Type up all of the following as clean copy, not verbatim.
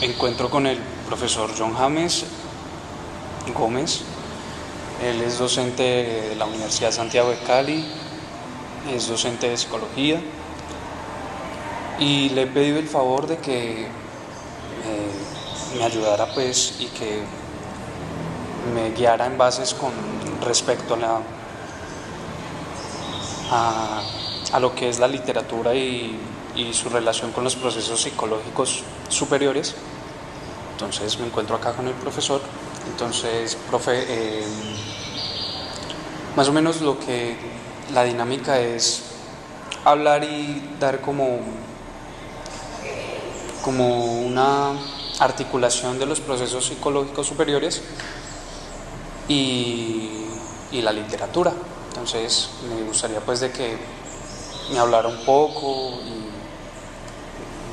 encuentro con el profesor John James Gómez. Él es docente de la Universidad de Santiago de Cali, es docente de psicología y le he pedido el favor de que me ayudara pues y que me guiara en bases con respecto a lo que es la literatura y su relación con los procesos psicológicos superiores. Entonces me encuentro acá con el profesor. Entonces, profe, más o menos la dinámica es hablar y dar como una articulación de los procesos psicológicos superiores y la literatura. Entonces me gustaría pues de que me hablara un poco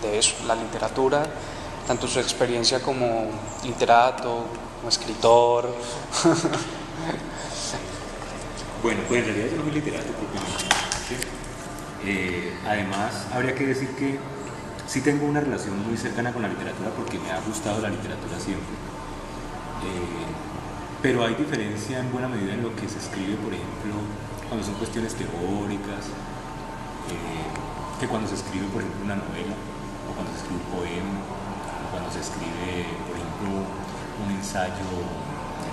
de eso, la literatura, tanto su experiencia como literato, como escritor. Bueno, pues en realidad yo no soy literato propiamente, ¿sí? Además, habría que decir que sí tengo una relación muy cercana con la literatura porque me ha gustado la literatura siempre. Pero hay diferencia en buena medida en lo que se escribe, por ejemplo, cuando son cuestiones teóricas, que cuando se escribe, por ejemplo, una novela, o cuando se escribe un poema, o cuando se escribe, por ejemplo, un ensayo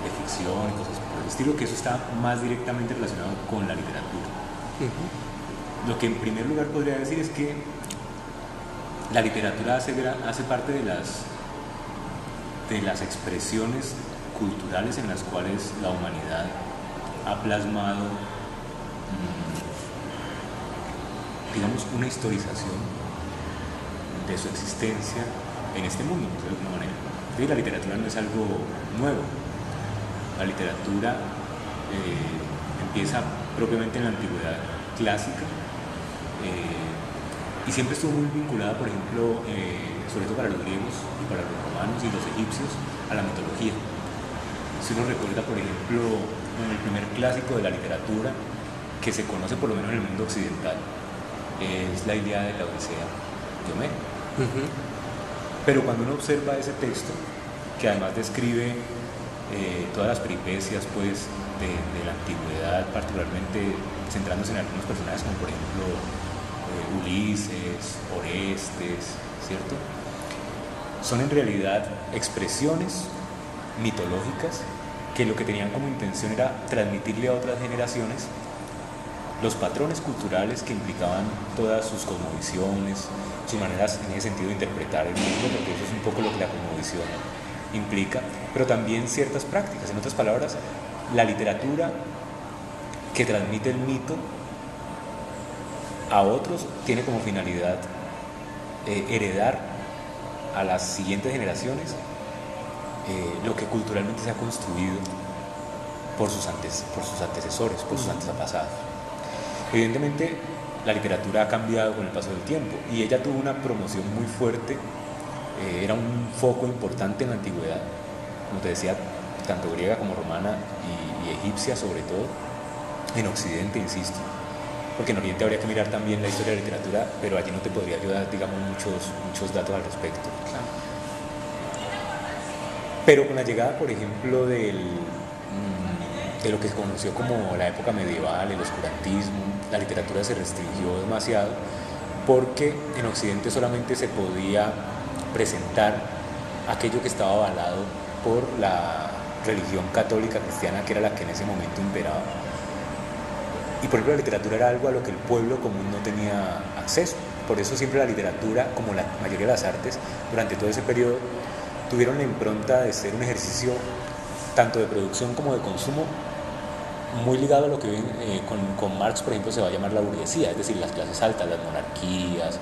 de ficción y cosas por el estilo, que eso está más directamente relacionado con la literatura. Lo que en primer lugar podría decir es que la literatura hace parte de las expresiones culturales en las cuales la humanidad ha plasmado, digamos, una historización de su existencia en este mundo, de alguna manera. Entonces, la literatura no es algo nuevo. La literatura empieza propiamente en la antigüedad clásica y siempre estuvo muy vinculada, por ejemplo, sobre todo para los griegos y para los romanos y los egipcios, a la mitología. Si uno recuerda, por ejemplo, en el primer clásico de la literatura, que se conoce por lo menos en el mundo occidental, es la Ilíada de la Odisea de Homero. Pero cuando uno observa ese texto, que además describe todas las peripecias pues, de la antigüedad, particularmente centrándose en algunos personajes como por ejemplo Ulises, Orestes, ¿cierto? Son en realidad expresiones mitológicas que lo que tenían como intención era transmitirle a otras generaciones los patrones culturales que implicaban todas sus cosmovisiones, sus maneras en ese sentido de interpretar el mundo, porque eso es un poco lo que la cosmovisión implica, pero también ciertas prácticas. En otras palabras, la literatura que transmite el mito a otros tiene como finalidad heredar a las siguientes generaciones lo que culturalmente se ha construido por sus antecesores, por sus antepasados. Evidentemente, la literatura ha cambiado con el paso del tiempo y ella tuvo una promoción muy fuerte, era un foco importante en la antigüedad, como te decía, tanto griega como romana y egipcia sobre todo, en Occidente, insisto, porque en Oriente habría que mirar también la historia de la literatura, pero allí no te podría ayudar, digamos, muchos datos al respecto. Claro. Pero con la llegada, por ejemplo, de lo que se conoció como la época medieval, el oscurantismo, la literatura se restringió demasiado porque en Occidente solamente se podía presentar aquello que estaba avalado por la religión católica cristiana, que era la que en ese momento imperaba. Y por ejemplo la literatura era algo a lo que el pueblo común no tenía acceso. Por eso siempre la literatura, como la mayoría de las artes, durante todo ese periodo, tuvieron la impronta de ser un ejercicio tanto de producción como de consumo, muy ligado a lo que hoy con Marx, por ejemplo, se va a llamar la burguesía, es decir, las clases altas, las monarquías,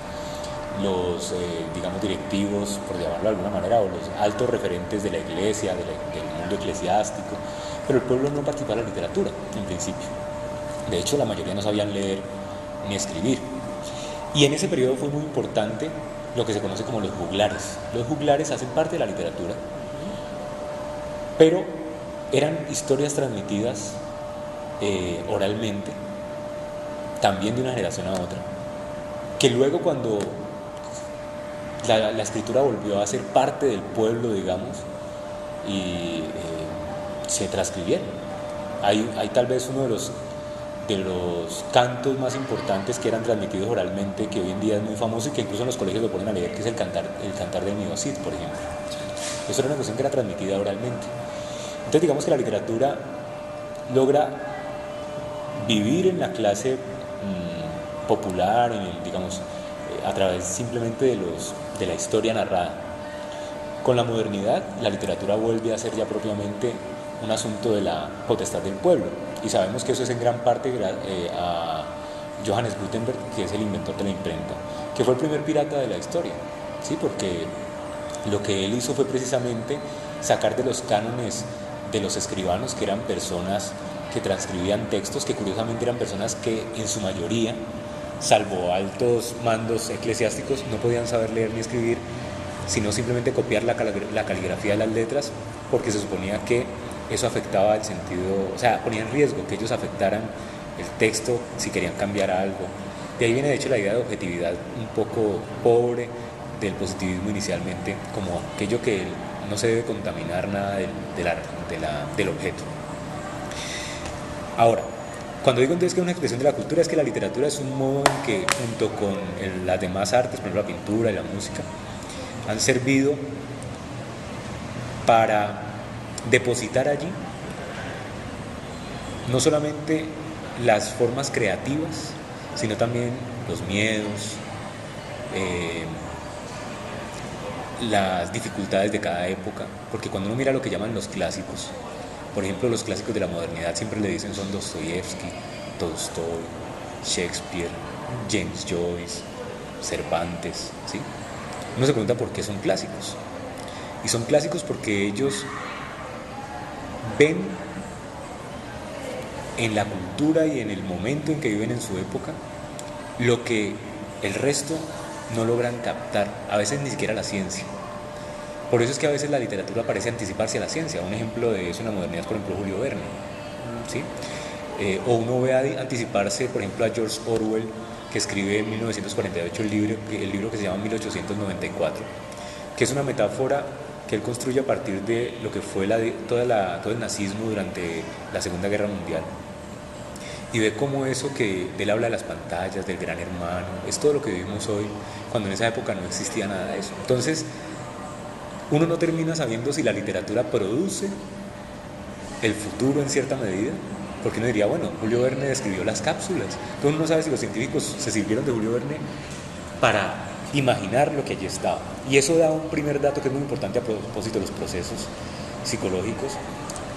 los, digamos, directivos, por llamarlo de alguna manera, o los altos referentes de la iglesia, del mundo eclesiástico, pero el pueblo no participaba en la literatura, en principio. De hecho, la mayoría no sabían leer ni escribir. Y en ese periodo fue muy importante lo que se conoce como los juglares. Los juglares hacen parte de la literatura, pero eran historias transmitidas oralmente, también de una generación a otra, que luego cuando la escritura volvió a ser parte del pueblo, digamos, y se transcribieron. Hay tal vez uno de los cantos más importantes que eran transmitidos oralmente, que hoy en día es muy famoso y que incluso en los colegios lo ponen a leer, que es el cantar del Nido Cid, por ejemplo. Eso era una cuestión que era transmitida oralmente. Entonces digamos que la literatura logra vivir en la clase popular, digamos, a través simplemente de la historia narrada. Con la modernidad, la literatura vuelve a ser ya propiamente un asunto de la potestad del pueblo, y sabemos que eso es en gran parte a Johannes Gutenberg, que es el inventor de la imprenta, que fue el primer pirata de la historia, ¿sí? Porque lo que él hizo fue precisamente sacar de los cánones de los escribanos, que eran personas que transcribían textos, que curiosamente eran personas que en su mayoría, salvo altos mandos eclesiásticos, no podían saber leer ni escribir, sino simplemente copiar la caligrafía de las letras, porque se suponía que eso afectaba el sentido, o sea, ponía en riesgo que ellos afectaran el texto si querían cambiar algo. De ahí viene de hecho la idea de objetividad un poco pobre del positivismo inicialmente, como aquello que no se debe contaminar nada del objeto. Ahora, cuando digo entonces que es una expresión de la cultura, es que la literatura es un modo en que, junto con las demás artes, por ejemplo la pintura y la música, han servido para depositar allí no solamente las formas creativas, sino también los miedos, las dificultades de cada época, porque cuando uno mira lo que llaman los clásicos, por ejemplo los clásicos de la modernidad siempre le dicen son Dostoyevsky, Tolstoy, Shakespeare, James Joyce, Cervantes, ¿sí? Uno se pregunta por qué son clásicos, y son clásicos porque ellos ven en la cultura y en el momento en que viven en su época lo que el resto no logran captar, a veces ni siquiera la ciencia. Por eso es que a veces la literatura parece anticiparse a la ciencia. Un ejemplo de eso en la modernidad es, por ejemplo, Julio Verne, ¿sí? O uno ve anticiparse, por ejemplo, a George Orwell, que escribe en 1948 el libro que se llama 1894, que es una metáfora que él construye a partir de lo que fue todo el nazismo durante la Segunda Guerra Mundial. Y ve cómo eso que él habla de las pantallas, del gran hermano, es todo lo que vivimos hoy, cuando en esa época no existía nada de eso. Entonces, uno no termina sabiendo si la literatura produce el futuro en cierta medida, porque uno diría, bueno, Julio Verne describió las cápsulas, entonces uno no sabe si los científicos se sirvieron de Julio Verne para imaginar lo que allí estaba. Y eso da un primer dato que es muy importante a propósito de los procesos psicológicos,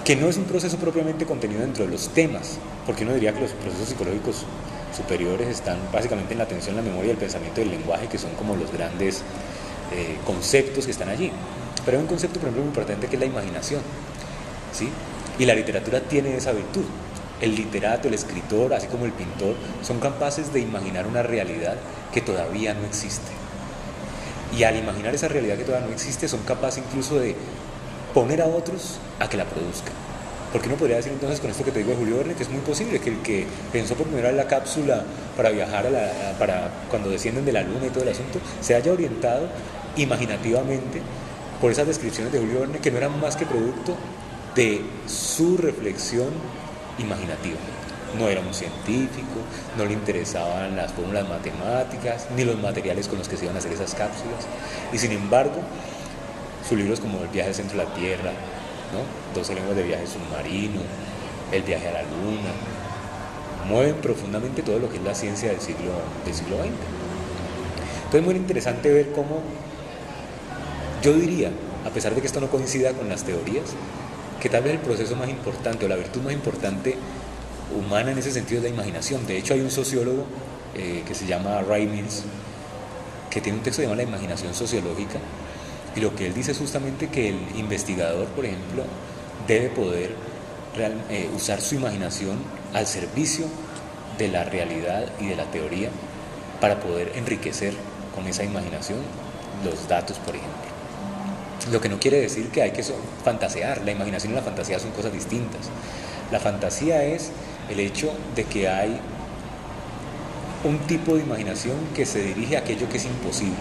que no es un proceso propiamente contenido dentro de los temas, porque uno diría que los procesos psicológicos superiores están básicamente en la atención, la memoria y el pensamiento del lenguaje, que son como los grandes conceptos que están allí. Pero hay un concepto, por ejemplo, muy importante, que es la imaginación, ¿sí? Y la literatura tiene esa virtud. El literato, el escritor, así como el pintor, son capaces de imaginar una realidad que todavía no existe. Y al imaginar esa realidad que todavía no existe, son capaces incluso de poner a otros a que la produzcan. Porque uno podría decir entonces, con esto que te digo de Julio Verne, que es muy posible que el que pensó por primera vez la cápsula para viajar para cuando descienden de la luna y todo el asunto, se haya orientado imaginativamente por esas descripciones de Julio Verne, que no eran más que producto de su reflexión imaginativa. No era un científico, no le interesaban las fórmulas matemáticas, ni los materiales con los que se iban a hacer esas cápsulas. Y sin embargo, sus libros como El viaje al centro de la Tierra, ¿no? 12 lenguas de viaje submarino, El viaje a la luna, mueven profundamente todo lo que es la ciencia del siglo XX. Entonces es muy interesante ver cómo, yo diría, a pesar de que esto no coincida con las teorías, que tal vez el proceso más importante o la virtud más importante humana en ese sentido es la imaginación. De hecho hay un sociólogo que se llama Ray Mills, que tiene un texto que se llama La imaginación sociológica, y lo que él dice es justamente que el investigador, por ejemplo, debe poder usar su imaginación al servicio de la realidad y de la teoría para poder enriquecer con esa imaginación los datos, por ejemplo. Lo que no quiere decir que hay que fantasear. La imaginación y la fantasía son cosas distintas. La fantasía es el hecho de que hay un tipo de imaginación que se dirige a aquello que es imposible.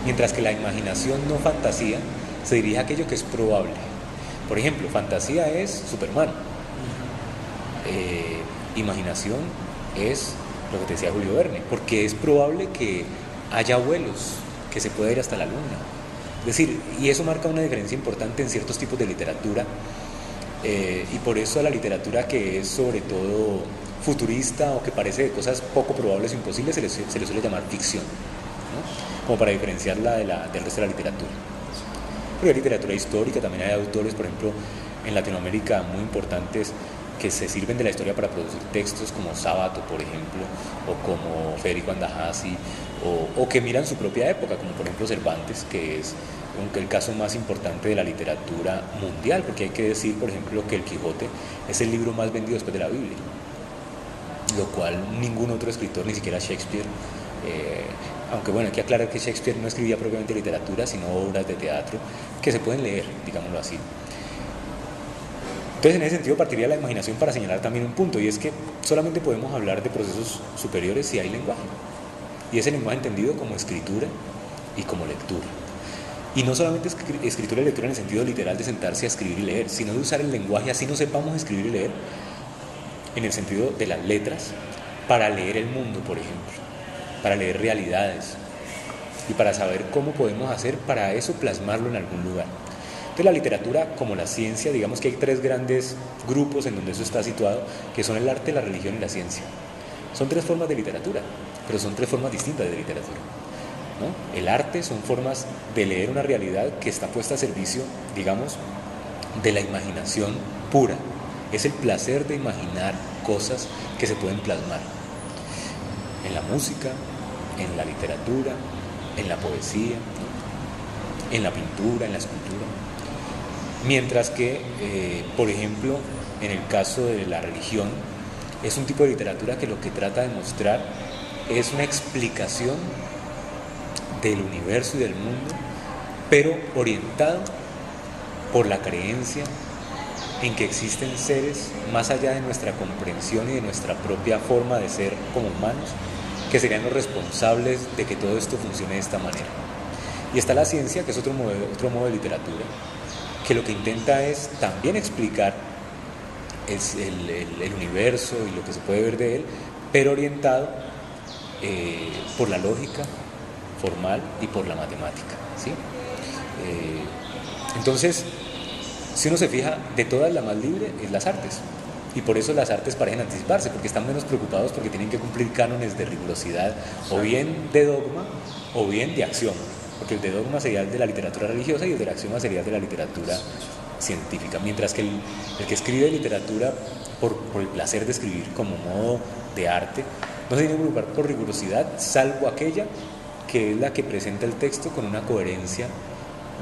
mientras que la imaginación no fantasía se dirige a aquello que es probable. Por ejemplo, fantasía es Superman, imaginación es lo que te decía Julio Verne, porque es probable que haya vuelos, que se pueda ir hasta la luna. Es decir, y eso marca una diferencia importante en ciertos tipos de literatura, y por eso a la literatura que es sobre todo futurista o que parece de cosas poco probables o imposibles se le suele llamar ficción, ¿no? Como para diferenciarla del resto de la literatura. Porque hay literatura histórica, también hay autores, por ejemplo, en Latinoamérica muy importantes que se sirven de la historia para producir textos, como Sábato, por ejemplo, o como Federico Andajasi, o que miran su propia época, como por ejemplo Cervantes, que es el caso más importante de la literatura mundial, porque hay que decir, por ejemplo, que El Quijote es el libro más vendido después de la Biblia, lo cual ningún otro escritor, ni siquiera Shakespeare, aunque bueno, hay que aclarar que Shakespeare no escribía propiamente literatura, sino obras de teatro que se pueden leer, digámoslo así. Entonces, en ese sentido, partiría la imaginación para señalar también un punto, y es que solamente podemos hablar de procesos superiores si hay lenguaje, y ese lenguaje entendido como escritura y como lectura. Y no solamente escritura y lectura en el sentido literal de sentarse a escribir y leer, sino de usar el lenguaje así no sepamos escribir y leer, en el sentido de las letras, para leer el mundo, por ejemplo, para leer realidades, y para saber cómo podemos hacer para eso plasmarlo en algún lugar. Entonces la literatura, como la ciencia, digamos que hay tres grandes grupos en donde eso está situado, que son el arte, la religión y la ciencia. Son tres formas de literatura, pero son tres formas distintas de literatura, ¿no? El arte son formas de leer una realidad que está puesta a servicio, digamos, de la imaginación pura. Es el placer de imaginar cosas que se pueden plasmar en la música, en la literatura, en la poesía, ¿no? En la pintura, en la escultura. Mientras que, por ejemplo, en el caso de la religión, es un tipo de literatura que lo que trata de mostrar es una explicación del universo y del mundo, pero orientado por la creencia en que existen seres más allá de nuestra comprensión y de nuestra propia forma de ser como humanos, que serían los responsables de que todo esto funcione de esta manera. Y está la ciencia, que es otro modo de literatura, que lo que intenta es también explicar el universo y lo que se puede ver de él, pero orientado por la lógica formal y por la matemática, ¿sí? Entonces, si uno se fija, de todas la más libre es las artes, y por eso las artes parecen anticiparse, porque están menos preocupados porque tienen que cumplir cánones de rigurosidad, o bien de dogma o bien de axioma, porque el de dogma sería el de la literatura religiosa y el de axioma sería el de la literatura científica, mientras que el que escribe literatura por el placer de escribir como modo de arte no se tiene que preocupar por rigurosidad, salvo aquella que es la que presenta el texto con una coherencia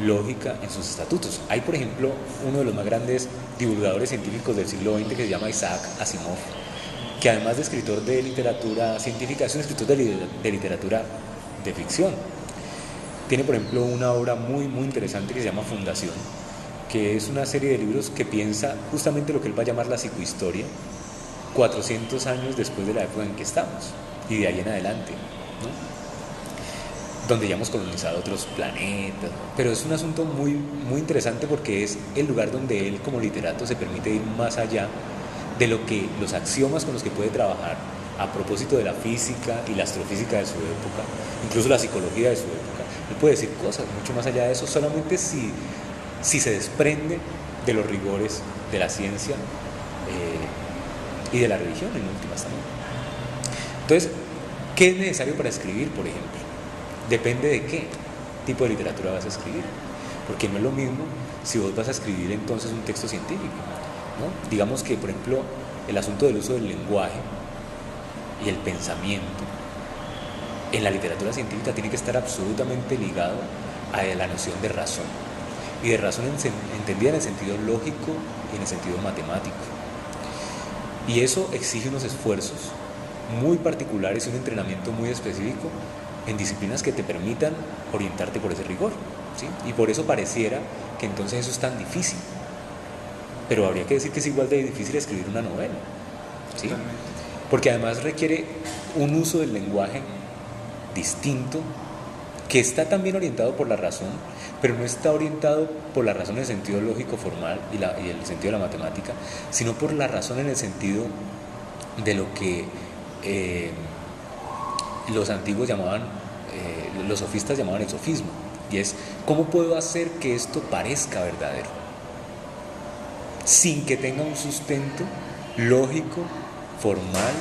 lógica en sus estatutos. Hay, por ejemplo, uno de los más grandes divulgadores científicos del siglo XX que se llama Isaac Asimov, que además de escritor de literatura científica es un escritor de literatura de ficción. Tiene, por ejemplo, una obra muy interesante que se llama Fundación, que es una serie de libros que piensa justamente lo que él va a llamar la psicohistoria 400 años después de la época en que estamos y de ahí en adelante, ¿no? Donde ya hemos colonizado otros planetas, ¿no? Pero es un asunto muy interesante porque es el lugar donde él como literato se permite ir más allá de lo que los axiomas con los que puede trabajar a propósito de la física y la astrofísica de su época, incluso la psicología de su época. Él puede decir cosas mucho más allá de eso solamente si se desprende de los rigores de la ciencia y de la religión en últimas también. Entonces, ¿qué es necesario para escribir, por ejemplo? Depende de qué tipo de literatura vas a escribir, porque no es lo mismo si vos vas a escribir entonces un texto científico, ¿no? Digamos que, por ejemplo, el asunto del uso del lenguaje y el pensamiento en la literatura científica tiene que estar absolutamente ligado a la noción de razón, y de razón entendida en el sentido lógico y en el sentido matemático. Y eso exige unos esfuerzos muy particulares y un entrenamiento muy específico en disciplinas que te permitan orientarte por ese rigor, ¿sí? Y por eso pareciera que entonces eso es tan difícil. Pero habría que decir que es igual de difícil escribir una novela, ¿sí? Porque además requiere un uso del lenguaje distinto que está también orientado por la razón, pero no está orientado por la razón en el sentido lógico formal y el sentido de la matemática, sino por la razón en el sentido de lo que los antiguos llamaban, los sofistas llamaban el sofismo, y es cómo puedo hacer que esto parezca verdadero, sin que tenga un sustento lógico, formal,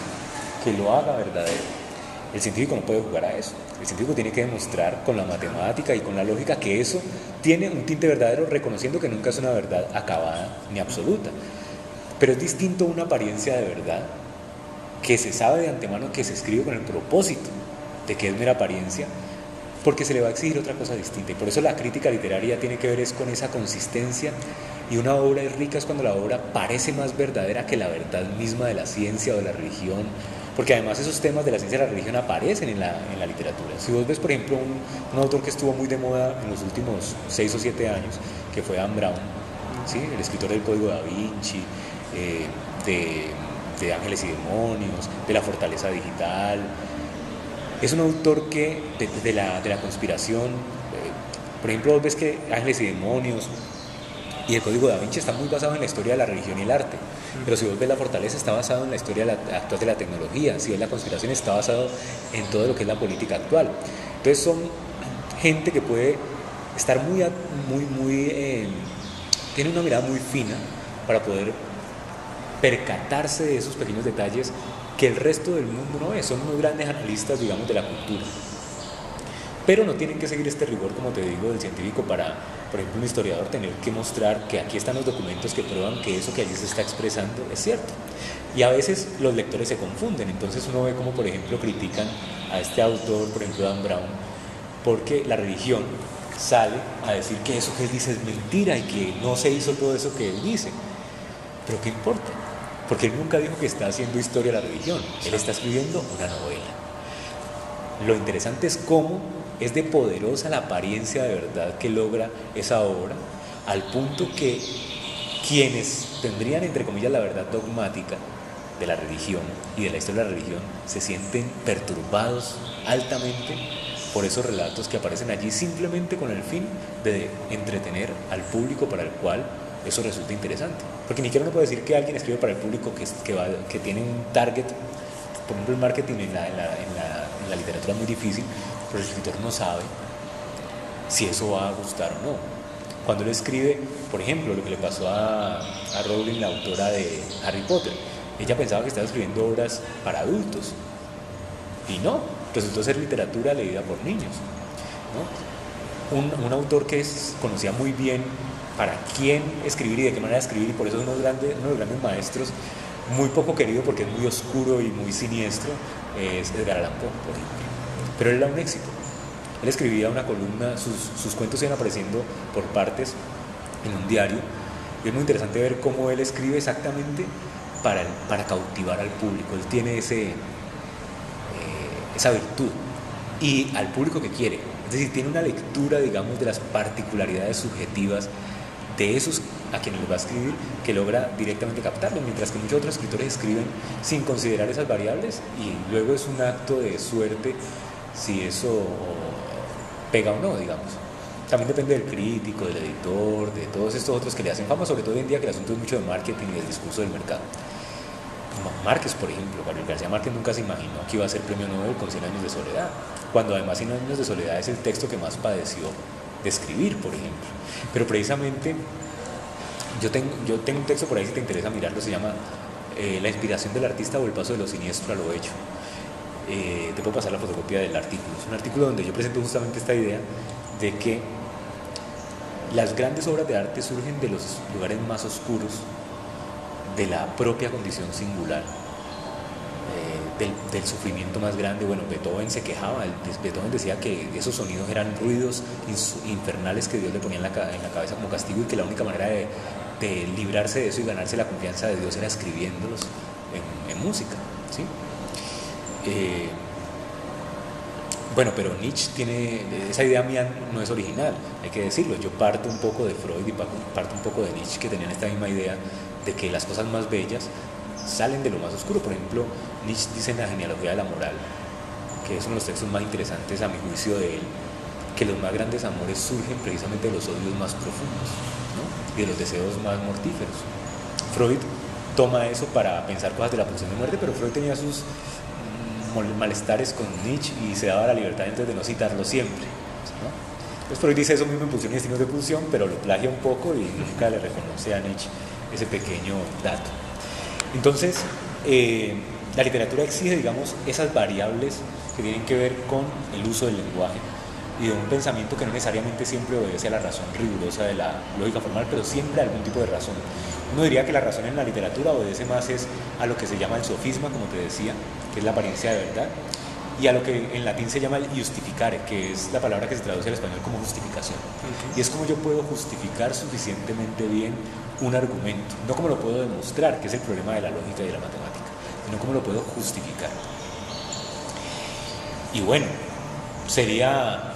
que lo haga verdadero. El científico no puede jugar a eso. El científico tiene que demostrar con la matemática y con la lógica que eso tiene un tinte verdadero, reconociendo que nunca es una verdad acabada ni absoluta. Pero es distinto una apariencia de verdad que se sabe de antemano que se escribe con el propósito de que es mera apariencia, porque se le va a exigir otra cosa distinta. Y por eso la crítica literaria tiene que ver es con esa consistencia, y una obra es rica es cuando la obra parece más verdadera que la verdad misma de la ciencia o de la religión, porque además esos temas de la ciencia y la religión aparecen en la literatura. Si vos ves, por ejemplo, un autor que estuvo muy de moda en los últimos 6 o 7 años, que fue Dan Brown, ¿sí? El escritor del Código Da Vinci, de Ángeles y Demonios, de La Fortaleza Digital. Es un autor que, de la conspiración, por ejemplo, vos ves que Ángeles y Demonios y el Código Da Vinci está muy basado en la historia de la religión y el arte. Pero si vos ves La Fortaleza, está basado en la historia actual de la tecnología. Si ves La Conspiración, está basado en todo lo que es la política actual. Entonces son gente que puede estar tiene una mirada muy fina para poder percatarse de esos pequeños detalles que el resto del mundo no ve. Son unos grandes analistas, digamos, de la cultura. Pero no tienen que seguir este rigor, como te digo, del científico para, por ejemplo, un historiador tener que mostrar que aquí están los documentos que prueban que eso que allí se está expresando es cierto. Y a veces los lectores se confunden, entonces uno ve como, por ejemplo, critican a este autor, por ejemplo, Dan Brown, porque la religión sale a decir que eso que él dice es mentira y que no se hizo todo eso que él dice. Pero ¿qué importa? Porque él nunca dijo que está haciendo historia de la religión, él está escribiendo una novela. Lo interesante es cómo es de poderosa la apariencia de verdad que logra esa obra, al punto que quienes tendrían, entre comillas, la verdad dogmática de la religión y de la historia de la religión se sienten perturbados altamente por esos relatos que aparecen allí, simplemente con el fin de entretener al público para el cual eso resulta interesante. Porque ni siquiera uno puede decir que alguien escribe para el público que tiene un target. Por ejemplo, el marketing en la literatura es muy difícil, pero el escritor no sabe si eso va a gustar o no. Cuando él escribe, por ejemplo, lo que le pasó a Rowling, la autora de Harry Potter, ella pensaba que estaba escribiendo obras para adultos, y no, resultó ser literatura leída por niños, ¿no? Un autor que conocía muy bien para quién escribir y de qué manera escribir, y por eso es uno de los grandes maestros, muy poco querido porque es muy oscuro y muy siniestro, es Edgar Allan Poe, por ejemplo. Pero él era un éxito. Él escribía una columna, sus cuentos iban apareciendo por partes en un diario, y es muy interesante ver cómo él escribe exactamente para cautivar al público. Él tiene esa virtud, y al público que quiere. Es decir, tiene una lectura, digamos, de las particularidades subjetivas de esos a quienes les va a escribir, que logra directamente captarlos, mientras que muchos otros escritores escriben sin considerar esas variables, y luego es un acto de suerte si eso pega o no, digamos. También depende del crítico, del editor, de todos estos otros que le hacen fama, sobre todo hoy en día que el asunto es mucho de marketing y del discurso del mercado. Márquez, por ejemplo, Gabriel García Márquez nunca se imaginó que iba a ser premio Nobel con 100 años de soledad, cuando además 100 años de soledad es el texto que más padeció de escribir, por ejemplo. Pero precisamente yo tengo un texto por ahí, si te interesa mirarlo, se llama La inspiración del artista o el paso de lo siniestro a lo hecho. Te puedo pasar la fotocopia del artículo. Es un artículo donde yo presento justamente esta idea de que las grandes obras de arte surgen de los lugares más oscuros de la propia condición singular, del sufrimiento más grande. Bueno, Beethoven se quejaba, Beethoven decía que esos sonidos eran ruidos infernales que Dios le ponía en la cabeza como castigo, y que la única manera de librarse de eso y ganarse la confianza de Dios era escribiéndolos en música, ¿sí? Bueno, pero Nietzsche tiene, esa idea mía no es original, hay que decirlo. Yo parto un poco de Freud y parto un poco de Nietzsche, que tenían esta misma idea de que las cosas más bellas salen de lo más oscuro. Por ejemplo, Nietzsche dice en La genealogía de la moral, que es uno de los textos más interesantes a mi juicio de él, que los más grandes amores surgen precisamente de los odios más profundos, ¿no? Y de los deseos más mortíferos. Freud toma eso para pensar cosas de la pulsión de muerte, pero Freud tenía sus malestares con Nietzsche y se daba la libertad entonces de no citarlo siempre, ¿no? Entonces Freud dice eso mismo en Pulsión y Destinos de Pulsión, pero lo plagia un poco y nunca le reconoce a Nietzsche ese pequeño dato. Entonces, la literatura exige, digamos, esas variables que tienen que ver con el uso del lenguaje y de un pensamiento que no necesariamente siempre obedece a la razón rigurosa de la lógica formal, pero siempre a algún tipo de razón. Uno diría que la razón en la literatura obedece más a lo que se llama el sofisma, como te decía, que es la apariencia de verdad, y a lo que en latín se llama el justificare, que es la palabra que se traduce al español como justificación. Y es como yo puedo justificar suficientemente bien un argumento, no como lo puedo demostrar, que es el problema de la lógica y de la matemática, sino como lo puedo justificar. Y bueno, sería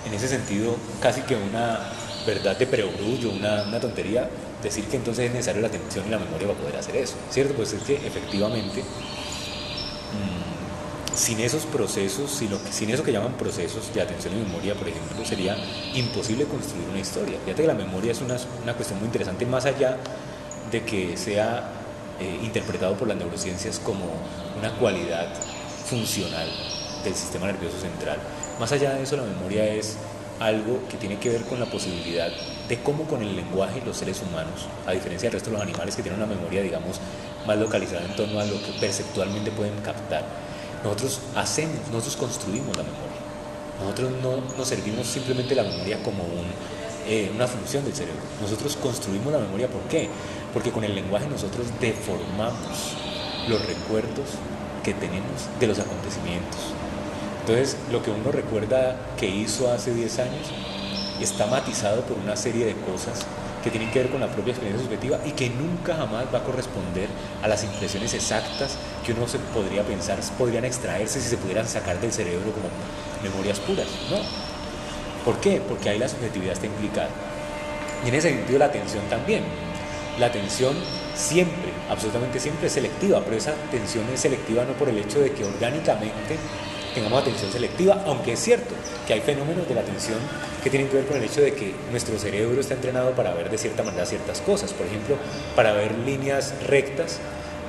en ese sentido casi que una verdad de perogrullo, una tontería, decir que entonces es necesario la atención y la memoria para poder hacer eso, ¿cierto? Pues es que efectivamente sin esos procesos, sin eso que llaman procesos de atención y memoria, por ejemplo, sería imposible construir una historia. Fíjate que la memoria es una cuestión muy interesante, más allá de que sea interpretado por las neurociencias como una cualidad funcional del sistema nervioso central. Más allá de eso, la memoria es algo que tiene que ver con la posibilidad de cómo con el lenguaje los seres humanos, a diferencia del resto de los animales que tienen una memoria, digamos, más localizada en torno a lo que perceptualmente pueden captar, nosotros construimos la memoria. Nosotros no nos servimos simplemente la memoria como una función del cerebro. Nosotros construimos la memoria, ¿por qué? Porque con el lenguaje nosotros deformamos los recuerdos que tenemos de los acontecimientos. Entonces, lo que uno recuerda que hizo hace 10 años está matizado por una serie de cosas que tienen que ver con la propia experiencia subjetiva y que nunca jamás va a corresponder a las impresiones exactas que uno se podría pensar podrían extraerse si se pudieran sacar del cerebro como memorias puras, ¿no? ¿Por qué? Porque ahí la subjetividad está implicada. Y en ese sentido la atención también. La atención siempre, absolutamente siempre es selectiva, pero esa atención es selectiva no por el hecho de que orgánicamente tengamos atención selectiva, aunque es cierto que hay fenómenos de la atención que tienen que ver con el hecho de que nuestro cerebro está entrenado para ver de cierta manera ciertas cosas, por ejemplo, para ver líneas rectas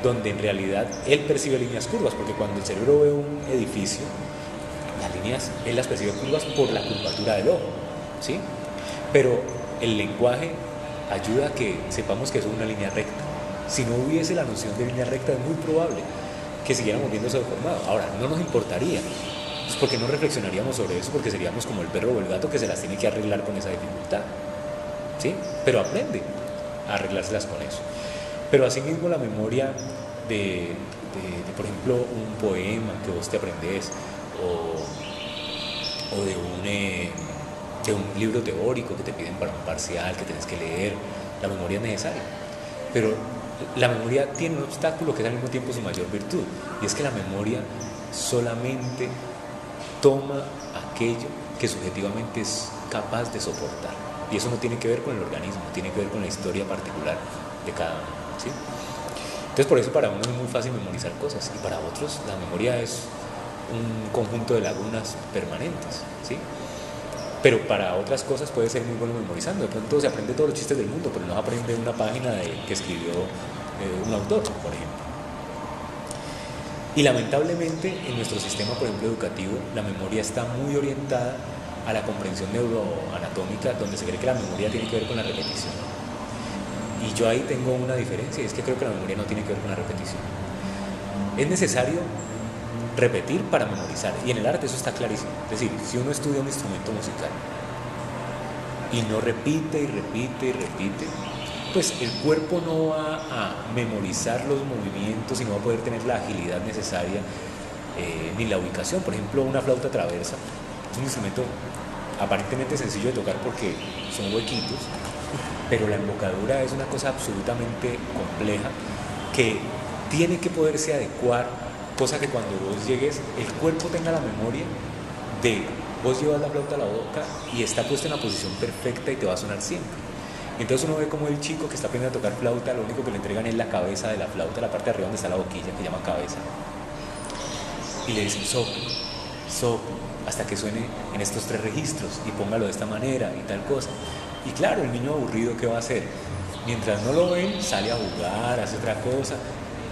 donde en realidad él percibe líneas curvas, porque cuando el cerebro ve un edificio, las líneas él las percibe curvas por la curvatura del ojo, ¿sí? Pero el lenguaje ayuda a que sepamos que eso es una línea recta. Si no hubiese la noción de línea recta, es muy probable que siguiéramos viendo eso deformado. Ahora, no nos importaría, pues porque no reflexionaríamos sobre eso, porque seríamos como el perro o el gato que se las tiene que arreglar con esa dificultad, ¿sí? Pero aprende a arreglárselas con eso. Pero asimismo la memoria de por ejemplo, un poema que vos te aprendés o de un libro teórico que te piden para un parcial que tenés que leer, la memoria es necesaria. Pero la memoria tiene un obstáculo que es al mismo tiempo su mayor virtud, y es que la memoria solamente toma aquello que subjetivamente es capaz de soportar, y eso no tiene que ver con el organismo, tiene que ver con la historia particular de cada uno, ¿sí? Entonces por eso para uno es muy fácil memorizar cosas, y para otros la memoria es un conjunto de lagunas permanentes, ¿sí? Pero para otras cosas puede ser muy bueno memorizando. De pronto se aprende todos los chistes del mundo, pero no aprende una página que escribió un autor, por ejemplo. Y lamentablemente en nuestro sistema, por ejemplo, educativo, la memoria está muy orientada a la comprensión neuroanatómica, donde se cree que la memoria tiene que ver con la repetición. Y yo ahí tengo una diferencia, y es que creo que la memoria no tiene que ver con la repetición. Es necesario repetir para memorizar, y en el arte eso está clarísimo. Es decir, si uno estudia un instrumento musical y no repite y repite y repite, pues el cuerpo no va a memorizar los movimientos y no va a poder tener la agilidad necesaria ni la ubicación. Por ejemplo, una flauta traversa es un instrumento aparentemente sencillo de tocar porque son huequitos, pero la embocadura es una cosa absolutamente compleja que tiene que poderse adecuar, cosa que cuando vos llegues el cuerpo tenga la memoria de vos llevas la flauta a la boca y está puesta en la posición perfecta y te va a sonar siempre. Entonces uno ve como el chico que está aprendiendo a tocar flauta, lo único que le entregan es la cabeza de la flauta, la parte de arriba donde está la boquilla, que llaman cabeza, y le dicen soplo, sople, hasta que suene en estos 3 registros y póngalo de esta manera y tal cosa. Y claro, el niño aburrido, ¿qué va a hacer? Mientras no lo ven, sale a jugar, hace otra cosa.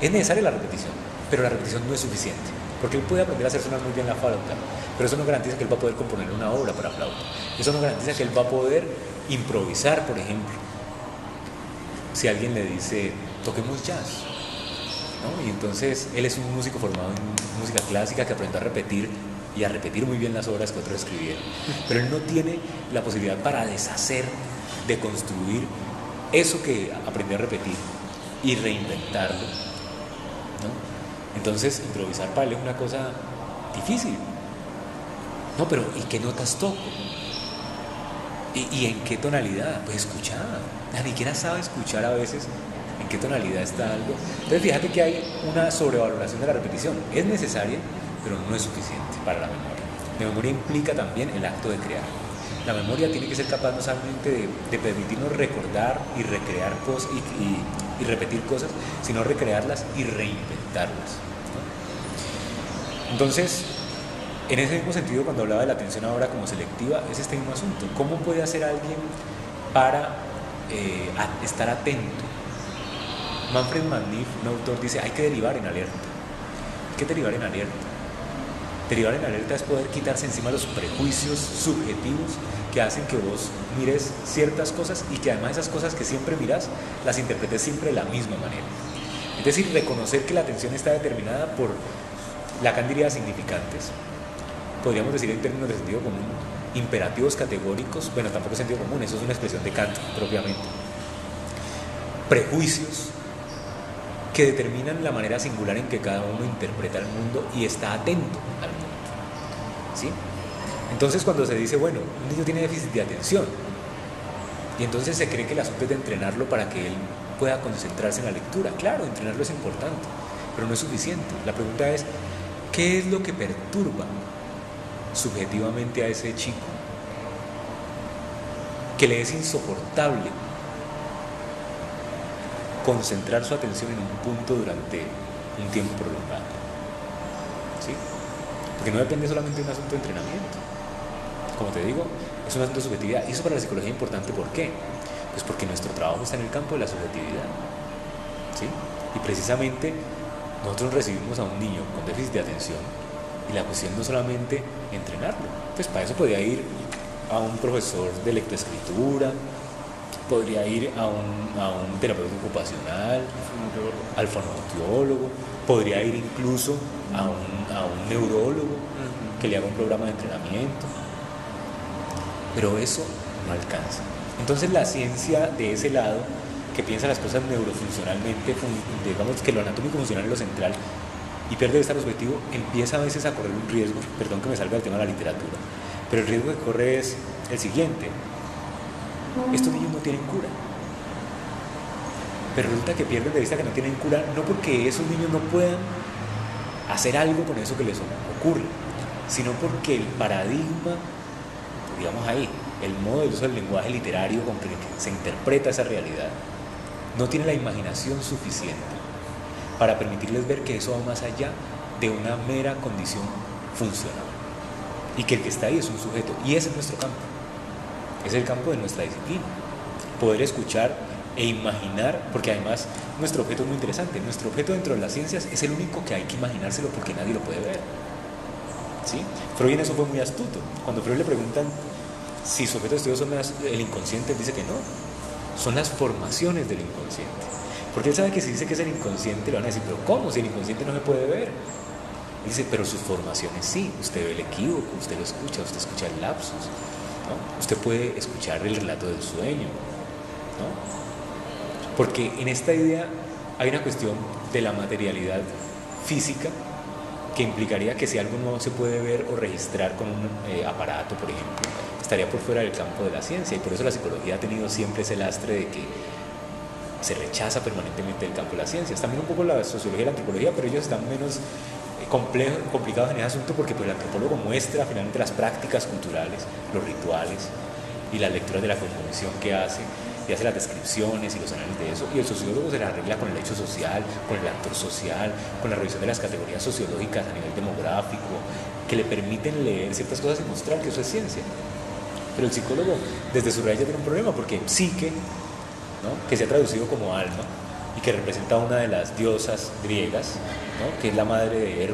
Es necesaria la repetición, pero la repetición no es suficiente, porque él puede aprender a hacer sonar muy bien la flauta, pero eso no garantiza que él va a poder componer una obra para flauta. Eso no garantiza que él va a poder improvisar, por ejemplo. Si alguien le dice, toquemos jazz, ¿no? Y entonces él es un músico formado en música clásica que aprendió a repetir y a repetir muy bien las obras que otros escribieron, pero él no tiene la posibilidad para deshacer, de construir eso que aprendió a repetir y reinventarlo, ¿no? Entonces improvisar para él es una cosa difícil. No, pero ¿y qué notas toco? ¿Y en qué tonalidad? Pues escuchar. Ni siquiera sabe escuchar a veces en qué tonalidad está algo. Entonces fíjate que hay una sobrevaloración de la repetición. Es necesaria, pero no es suficiente para la memoria. La memoria implica también el acto de crear. La memoria tiene que ser capaz no solamente de permitirnos recordar y recrear cosas y repetir cosas, sino recrearlas y reinventarlas, ¿no? Entonces, en ese mismo sentido, cuando hablaba de la atención ahora como selectiva, es este mismo asunto. ¿Cómo puede hacer alguien para estar atento? Manfred Manif, un autor, dice, hay que derivar en alerta. Hay que derivar en alerta. Derivar en alerta es poder quitarse encima los prejuicios subjetivos que hacen que vos mires ciertas cosas y que además esas cosas que siempre miras las interpretes siempre de la misma manera. Es decir, reconocer que la atención está determinada por, Lacan diría, significantes. Podríamos decir en términos de sentido común, imperativos categóricos, bueno, tampoco es sentido común, eso es una expresión de Kant propiamente. Prejuicios que determinan la manera singular en que cada uno interpreta el mundo y está atento al mundo, ¿sí? Entonces cuando se dice, bueno, un niño tiene déficit de atención y entonces se cree que el asunto es de entrenarlo para que él pueda concentrarse en la lectura. Claro, entrenarlo es importante, pero no es suficiente. La pregunta es, ¿qué es lo que perturba subjetivamente a ese chico? Que le es insoportable concentrar su atención en un punto durante un tiempo prolongado, ¿sí? Porque no depende solamente de un asunto de entrenamiento. Como te digo, es un asunto de subjetividad. Y eso para la psicología es importante. ¿Por qué? Pues porque nuestro trabajo está en el campo de la subjetividad, ¿sí? Y precisamente nosotros recibimos a un niño con déficit de atención y la cuestión no solamente entrenarlo. Pues para eso podría ir a un profesor de lectoescritura, podría ir a un terapeuta ocupacional, al fonoaudiólogo, podría ir incluso a un neurólogo que le haga un programa de entrenamiento. Pero eso no alcanza. Entonces la ciencia de ese lado, que piensa las cosas neurofuncionalmente, digamos que lo anatómico funciona en lo central, y pierde de vista lo subjetivo, empieza a veces a correr un riesgo, perdón que me salga del tema de la literatura, pero el riesgo que corre es el siguiente: estos niños no tienen cura. Pero resulta que pierden de vista que no tienen cura, no porque esos niños no puedan hacer algo con eso que les ocurre, sino porque el paradigma, digamos ahí, el modo de uso del lenguaje literario con que se interpreta esa realidad, no tiene la imaginación suficiente para permitirles ver que eso va más allá de una mera condición funcional y que el que está ahí es un sujeto. Y ese es nuestro campo, es el campo de nuestra disciplina, poder escuchar e imaginar, porque además nuestro objeto es muy interesante. Nuestro objeto dentro de las ciencias es el único que hay que imaginárselo porque nadie lo puede ver, ¿sí? Freud en eso fue muy astuto. Cuando Freud le preguntan si su objeto de estudio son el inconsciente, él dice que no, son las formaciones del inconsciente. Porque él sabe que si dice que es el inconsciente, le van a decir, pero ¿cómo? Si el inconsciente no se puede ver. Él dice, pero sus formaciones sí. Usted ve el equívoco, usted lo escucha, usted escucha el lapsus, ¿no? Usted puede escuchar el relato del sueño, ¿no? Porque en esta idea hay una cuestión de la materialidad física que implicaría que si algo no se puede ver o registrar con un aparato, por ejemplo, estaría por fuera del campo de la ciencia. Y por eso la psicología ha tenido siempre ese lastre de que se rechaza permanentemente el campo de las ciencias. También un poco la sociología y la antropología, pero ellos están menos complicados en ese asunto porque pues, el antropólogo muestra finalmente las prácticas culturales, los rituales y las lecturas de la cosmovisión que hace, y hace las descripciones y los análisis de eso, y el sociólogo se las arregla con el hecho social, con el actor social, con la revisión de las categorías sociológicas a nivel demográfico, que le permiten leer ciertas cosas y mostrar que eso es ciencia. Pero el psicólogo, desde su raíz, ya tiene un problema, porque psique, ¿no?, que se ha traducido como alma, y que representa a una de las diosas griegas, ¿no?, que es la madre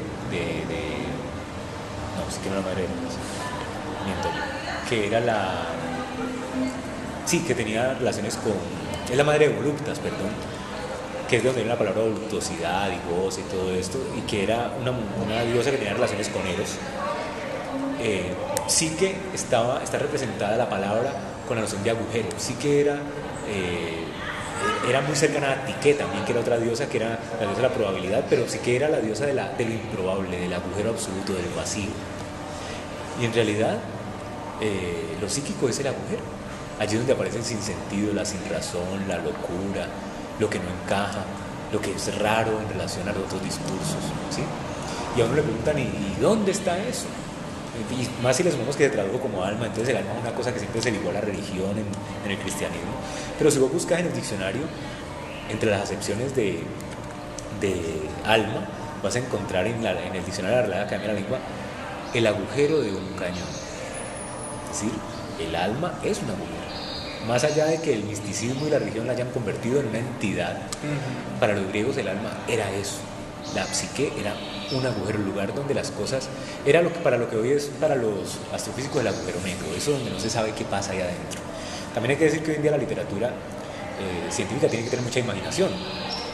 no, sí que no era la madre de Hermes, miento yo, que era sí, que tenía relaciones con, es la madre de Voluptas, perdón, que es de donde viene la palabra voluptuosidad y goce y todo esto, y que era una diosa que tenía relaciones con Eros. Sí que está representada la palabra con la noción de agujero. Sí que era muy cercana a Tique también, que era otra diosa, que era la diosa de la probabilidad, pero sí que era la diosa de lo improbable, del agujero absoluto, del vacío. Y en realidad, lo psíquico es el agujero. Allí es donde aparece el sinsentido, la sinrazón, la locura, lo que no encaja, lo que es raro en relación a los otros discursos, ¿sí? Y a uno le preguntan, ¿y dónde está eso? Y más si le sumamos que se tradujo como alma, entonces el alma es una cosa que siempre se ligó a la religión en el cristianismo. Pero si vos buscas en el diccionario, entre las acepciones de alma, vas a encontrar en el diccionario de la Real Academia de la Lengua el agujero de un cañón. Es decir, el alma es un agujero. Más allá de que el misticismo y la religión la hayan convertido en una entidad, para los griegos el alma era eso. La psique era un agujero, el lugar donde las cosas, era para lo que hoy es para los astrofísicos el agujero negro, eso donde no se sabe qué pasa ahí adentro. También hay que decir que hoy en día la literatura científica tiene que tener mucha imaginación.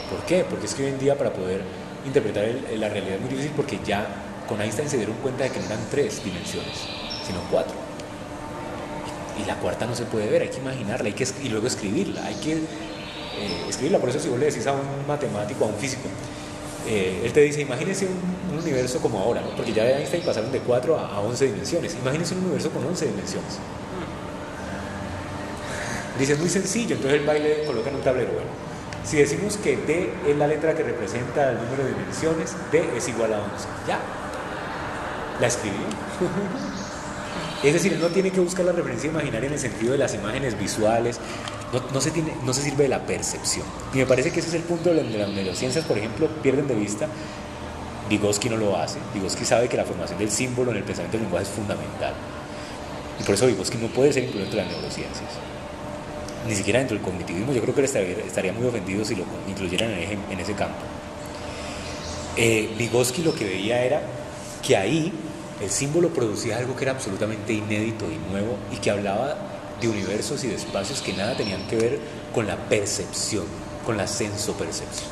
¿Por qué? Porque es que hoy en día para poder interpretar la realidad es muy difícil, porque ya con Einstein se dieron cuenta de que no eran 3 dimensiones, sino 4. Y la cuarta no se puede ver, hay que imaginarla, y luego escribirla, hay que escribirla. Por eso si vos le decís a un matemático, a un físico, él te dice, imagínense un universo como ahora, ¿no?, porque ya de Einstein pasaron de 4 a 11 dimensiones, imagínense un universo con 11 dimensiones. Dice, es muy sencillo, entonces el baile coloca en un tablero. Bueno, si decimos que D es la letra que representa el número de dimensiones, D es igual a 11, ya, la escribió. Es decir, no tiene que buscar la referencia imaginaria en el sentido de las imágenes visuales, no se sirve de la percepción. Y me parece que ese es el punto donde las neurociencias, por ejemplo, pierden de vista. Vygotsky no lo hace. Vygotsky sabe que la formación del símbolo en el pensamiento del lenguaje es fundamental. Y por eso Vygotsky no puede ser incluido entre las neurociencias. Ni siquiera dentro del cognitivismo. Yo creo que él estaría muy ofendido si lo incluyeran en ese campo. Vygotsky lo que veía era que ahí el símbolo producía algo que era absolutamente inédito y nuevo, y que hablaba de universos y de espacios que nada tenían que ver con la percepción, con la sensopercepción,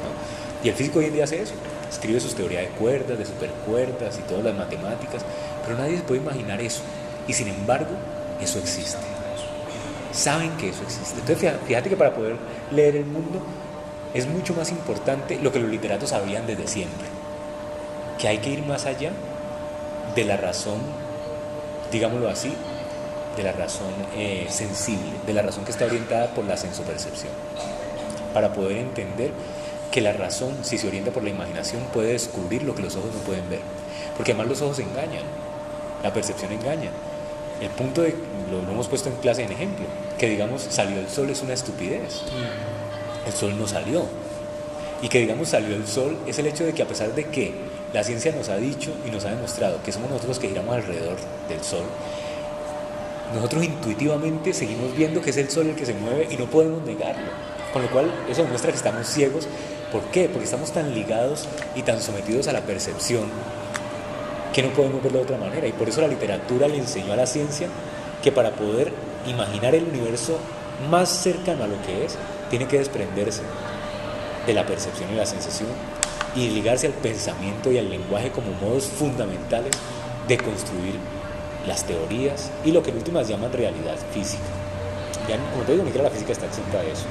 ¿no? Y el físico hoy en día hace eso, escribe sus teorías de cuerdas, de supercuerdas y todas las matemáticas, pero nadie se puede imaginar eso, y sin embargo eso existe. Saben que eso existe. Entonces fíjate que para poder leer el mundo es mucho más importante lo que los literatos sabían desde siempre, que hay que ir más allá de la razón, digámoslo así, de la razón sensible, de la razón que está orientada por la sensopercepción, para poder entender que la razón, si se orienta por la imaginación, puede descubrir lo que los ojos no pueden ver, porque además los ojos engañan, la percepción engaña. El punto lo hemos puesto en clase en ejemplo, que digamos salió el sol es una estupidez, el sol no salió, y que digamos salió el sol es el hecho de que, a pesar de que la ciencia nos ha dicho y nos ha demostrado que somos nosotros los que giramos alrededor del sol, nosotros intuitivamente seguimos viendo que es el sol el que se mueve y no podemos negarlo, con lo cual eso demuestra que estamos ciegos. ¿Por qué? Porque estamos tan ligados y tan sometidos a la percepción que no podemos verlo de otra manera, y por eso la literatura le enseñó a la ciencia que para poder imaginar el universo más cercano a lo que es, tiene que desprenderse de la percepción y la sensación y ligarse al pensamiento y al lenguaje como modos fundamentales de construir las teorías y lo que en últimas llaman realidad física. Ya, como te digo, ni siquiera la física está exenta de eso.